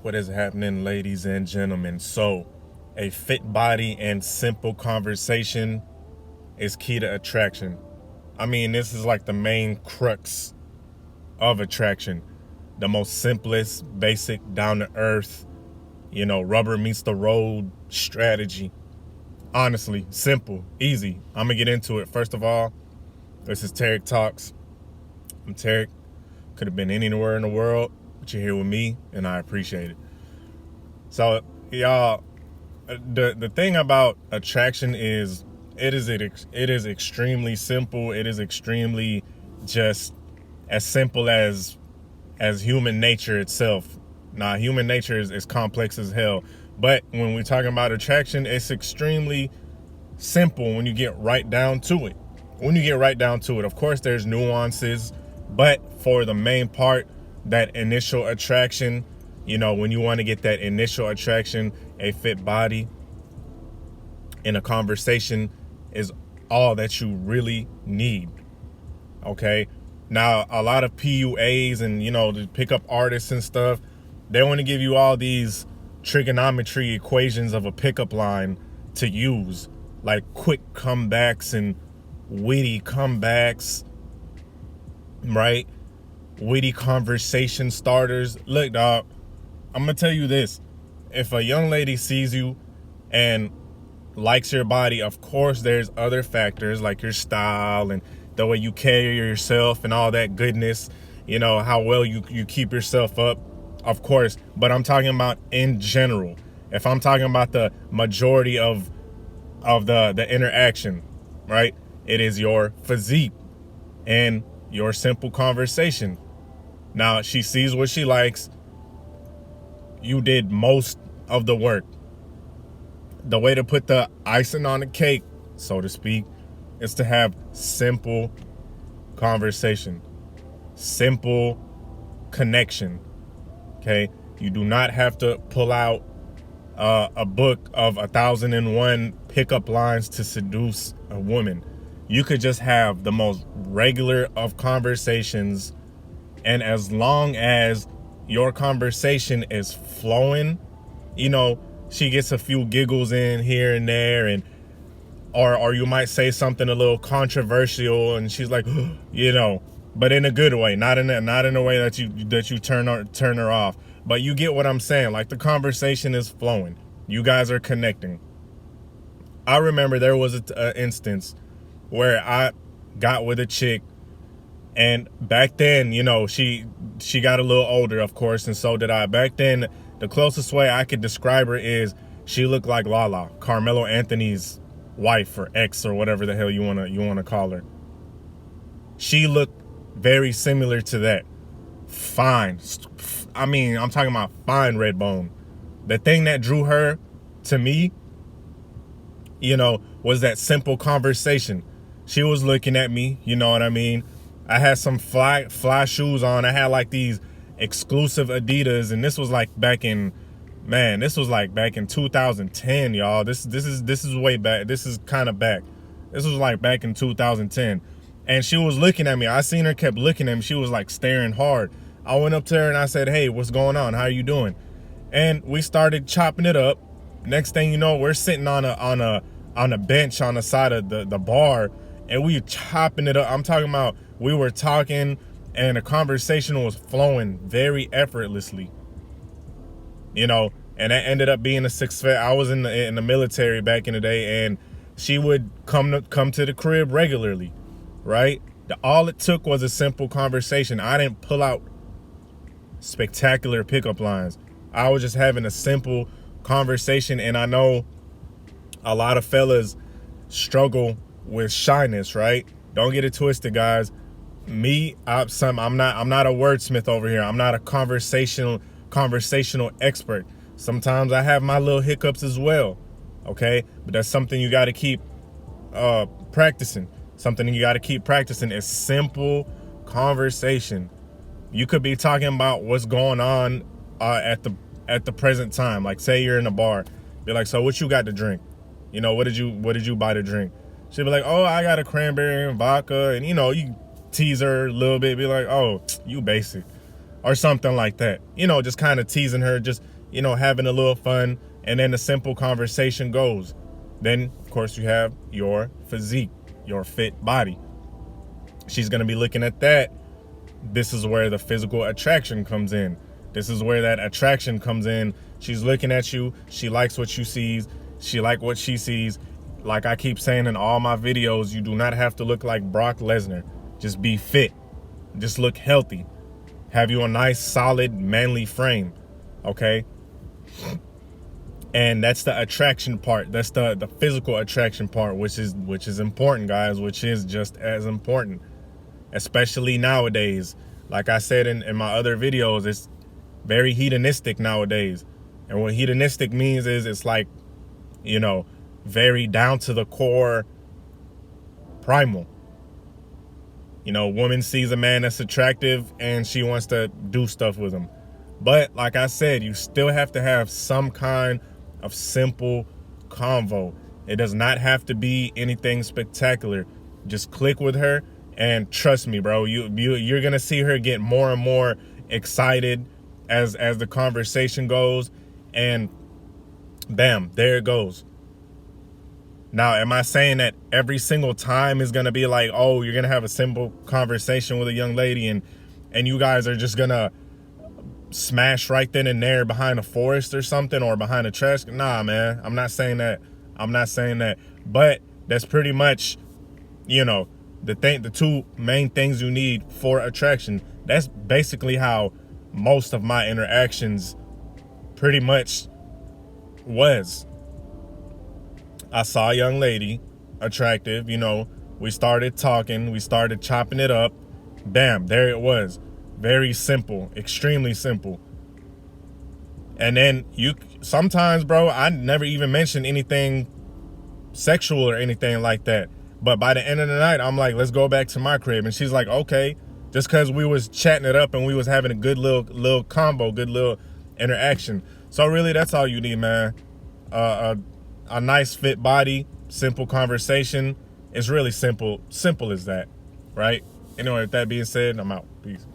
What is happening, ladies and gentlemen? So, a fit body and simple conversation is key to attraction. I mean, this is like the main crux of attraction. The most simplest, basic, down to earth, rubber meets the road strategy. Honestly, simple, easy. I'm going to get into it. First of all, this is Tarek Talks. I'm Tarek. Could have been anywhere in the world, but you're here with me, and I appreciate it. So, y'all, the thing about attraction is it is extremely simple. It is extremely just as simple as human nature itself. Now, human nature is complex as hell, but when we're talking about attraction, it's extremely simple when you get right down to it. Of course, there's nuances, but for the main part, that initial attraction, when you want to get that initial attraction, a fit body in a conversation is all that you really need. Okay? Now, a lot of PUAs and, the pickup artists and stuff, they want to give you all these trigonometry equations of a pickup line to use, like quick comebacks and witty comebacks, right? Witty conversation starters. Look, dog, I'm going to tell you this. If a young lady sees you and likes your body, of course, there's other factors like your style and the way you carry yourself and all that goodness, how well you keep yourself up, of course. But I'm talking about in general. If I'm talking about the majority of the interaction, right? It is your physique and your simple conversation. Now, she sees what she likes. You did most of the work. The way to put the icing on the cake, so to speak, is to have simple conversation, simple connection. Okay, you do not have to pull out a book of 1,001 pickup lines to seduce a woman. You could just have the most regular of conversations, and as long as your conversation is flowing, she gets a few giggles in here and there, and or you might say something a little controversial, and she's like, but in a good way, not in a way that you turn her off. But you get what I'm saying. Like, the conversation is flowing. You guys are connecting. I remember there was an instance where I got with a chick, and back then, she got a little older, of course, and so did I. Back then, the closest way I could describe her is she looked like Lala, Carmelo Anthony's wife or ex or whatever the hell you wanna call her. She looked very similar to that. Fine. I mean, I'm talking about fine red bone. The thing that drew her to me, was that simple conversation. She was looking at me, you know what I mean? I had some fly shoes on. I had like these exclusive Adidas, and this was like back in 2010, y'all. This is way back. This is kind of back. This was like back in 2010. And she was looking at me. I seen her kept looking at me. She was like staring hard. I went up to her and I said, "Hey, what's going on? How are you doing?" And we started chopping it up. Next thing you know, we're sitting on a bench on the side of the bar, and we chopping it up. I'm talking about, we were talking and the conversation was flowing very effortlessly. And that ended up being a success. I was in the military back in the day, and she would come to the crib regularly, right? All it took was a simple conversation. I didn't pull out spectacular pickup lines. I was just having a simple conversation, and I know a lot of fellas struggle with shyness, right? Don't get it twisted, guys. Me, I'm not a wordsmith over here. I'm not a conversational expert. Sometimes I have my little hiccups as well, okay? But that's something you got to keep practicing. Something you got to keep practicing is simple conversation. You could be talking about what's going on at the present time. Like, say you're in a bar, be like, "So what you got to drink? What did you buy to drink?" She'd be like, "Oh, I got a cranberry and vodka," and you tease her a little bit, be like, "Oh, you basic," or something like that. Just kind of teasing her, just having a little fun, and then the simple conversation goes. Then, of course, you have your physique, your fit body. She's going to be looking at that. This is where the physical attraction comes in. This is where that attraction comes in. She's looking at you. She likes what you sees. She like what she sees. Like I keep saying in all my videos, you do not have to look like Brock Lesnar. Just be fit. Just look healthy. Have you a nice, solid, manly frame. Okay? And that's the attraction part. That's the physical attraction part, which is important, guys, which is just as important. Especially nowadays. Like I said in my other videos, it's very hedonistic nowadays. And what hedonistic means is it's like, very down to the core, primal. Woman sees a man that's attractive and she wants to do stuff with him. But like I said, you still have to have some kind of simple convo. It does not have to be anything spectacular. Just click with her, and trust me, bro, you're gonna see her get more and more excited as the conversation goes, and bam, there it goes. Now, am I saying that every single time is gonna be like, oh, you're gonna have a simple conversation with a young lady and you guys are just gonna smash right then and there behind a forest or something, or behind a trash? Nah, man, I'm not saying that. But that's pretty much, the two main things you need for attraction. That's basically how most of my interactions pretty much was. I saw a young lady, attractive, we started talking, we started chopping it up. Bam, there it was. Very simple, extremely simple. And then sometimes, bro, I never even mentioned anything sexual or anything like that. But by the end of the night, I'm like, let's go back to my crib. And she's like, okay, just because we was chatting it up and we was having a good little combo, good little interaction. So really, that's all you need, man. A nice fit body, simple conversation. It's really simple as that, right? Anyway, with that being said, I'm out. Peace.